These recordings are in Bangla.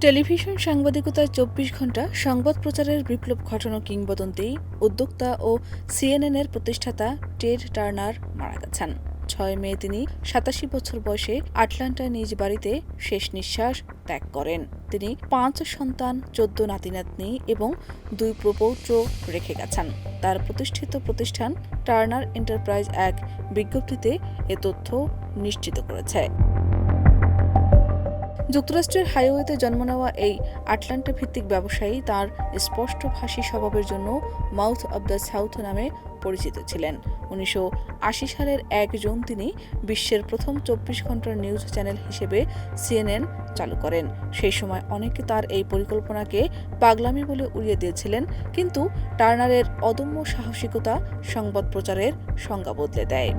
টেলিভিশন সাংবাদিকতায় ২৪ ঘণ্টা সংবাদ প্রচারের বিপ্লব ঘটানো কিংবদন্তি উদ্যোক্তা ও সিএনএনের প্রতিষ্ঠাতা টেড টার্নার মারা গেছেন। ৬ মে তিনি ৮৭ বছর বয়সে আটলান্টায় নিজ বাড়িতে শেষ নিঃশ্বাস ত্যাগ করেন। তিনি ৫ সন্তান, ১৪ নাতি-নাতনি এবং ২ প্রপৌত্র রেখে গেছেন। তার প্রতিষ্ঠিত প্রতিষ্ঠান টার্নার এন্টারপ্রাইজ এক বিজ্ঞপ্তিতে এ তথ্য নিশ্চিত করেছে। যুক্তরাষ্ট্রের হাইওয়েতে জন্ম নেওয়া এই আটলান্টা ভিত্তিক ব্যবসায়ী তাঁর স্পষ্টভাষী স্বভাবের জন্য মাউথ অব দ্য সাউথ নামে পরিচিত ছিলেন। ১৯৮০ সালের ১ জুন তিনি বিশ্বের প্রথম ২৪ ঘণ্টার নিউজ চ্যানেল হিসেবে সিএনএন চালু করেন। সেই সময় অনেকে তার এই পরিকল্পনাকে পাগলামি বলে উড়িয়ে দিয়েছিলেন, কিন্তু টার্নারের অদম্য সাহসিকতা সংবাদ প্রচারের সংজ্ঞা বদলে দেয়।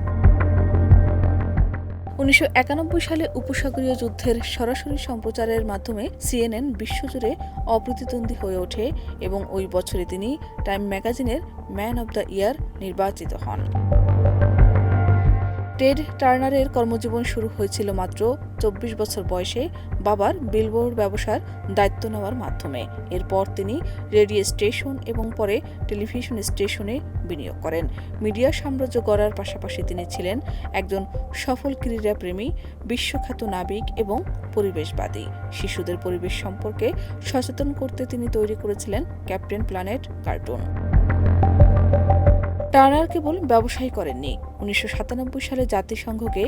১৯৯১ সালে উপসাগরীয় যুদ্ধের সরাসরি সম্প্রচারের মাধ্যমে সিএনএন বিশ্বজুড়ে অপ্রতিদ্বন্দ্বী হয়ে ওঠে এবং ওই বছরে তিনি টাইম ম্যাগাজিনের ম্যান অব দ্য ইয়ার নির্বাচিত হন। টেড টার্নারের কর্মজীবন শুরু হয়েছিল মাত্র ২৪ বছর বয়সে বাবার বিলবোর্ড ব্যবসার দায়িত্ব নেওয়ার মাধ্যমে। এরপর তিনি রেডিও স্টেশন এবং পরে টেলিভিশন স্টেশনে বিনিয়োগ করেন। মিডিয়া সাম্রাজ্য গড়ার পাশাপাশি তিনি ছিলেন একজন সফল ক্রীড়াপ্রেমী, বিশ্বখ্যাত নাবিক এবং পরিবেশবাদী। শিশুদের পরিবেশ সম্পর্কে সচেতন করতে তিনি তৈরি করেছিলেন ক্যাপ্টেন প্ল্যানেট কার্টুন। টার্নার কেবল ব্যবসায়ী করেননি। ১৯৯৭ সালে জাতিসংঘকে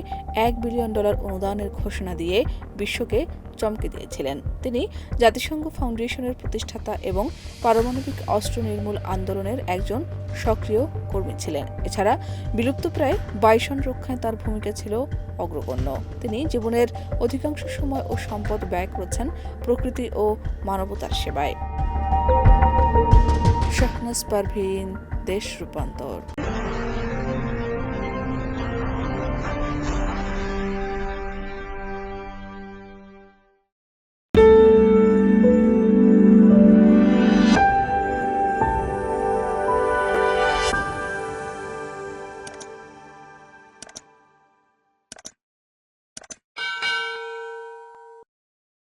$১ বিলিয়ন অনুদানের ঘোষণা দিয়ে বিশ্বকে চমকে দিয়েছিলেন। তিনি জাতিসংঘ ফাউন্ডেশনের প্রতিষ্ঠাতা এবং পারমাণবিক অস্ত্র নির্মূল আন্দোলনের একজন সক্রিয় কর্মী ছিলেন। এছাড়া বিলুপ্তপ্রায় বাইসন রক্ষায় তার ভূমিকা ছিল অগ্রগণ্য। তিনি জীবনের অধিকাংশ সময় ও সম্পদ ব্যয় করেছেন প্রকৃতি ও মানবতার সেবায়। শাহনাজ পারভীন, দেশ রূপান্তর।